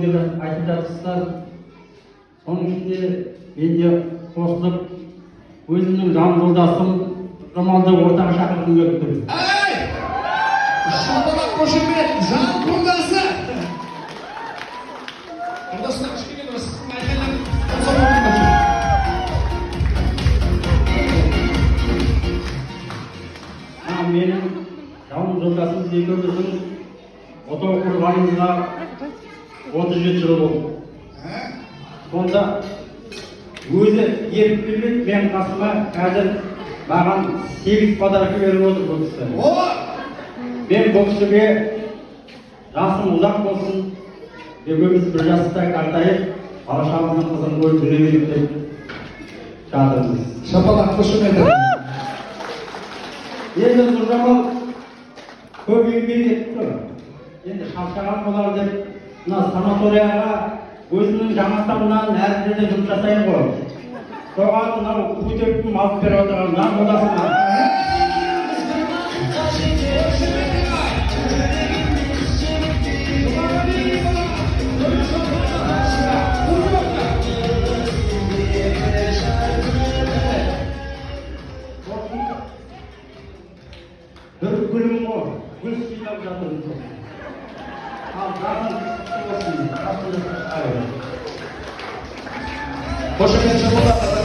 айтып жатырсыздар. Соның ішінде мен де қосылып, өзімнің жан жолдасым Жамалды ортаға шақырғым келіп тұр. Шапалақ қошемет, жан жолдасы. Жолдасына кішкене бір сіздің айқайлап қосып отырмын. Менің жан жолдасым екеуміздің отау құрғанымызға 37 жыл болды. Сонда өзі еріп келмейді, мен қасыма қазір маған 8 подарка беріп отыр бұл кісі. Мен бұл кісіге жасым ұзақ болсын, екеуміз бір жаста қартайып, бала-шағамыздың қызын көріп жүре берейік деп жатырмыз. Шапалақ қошемет. Енді Нұржамал көп еңбек етті. Енді шаршаған болар деп, мына санаторияға өзінің жаңақтарынан әр жерде жұмыс жасайын ғой. Соған мынау көтертіп алып беріп отырған жан жолдасына. Bir gülüm o, gül suyla жатырмыз. Al жақын болсын, қасында. Қошемет шапалақ.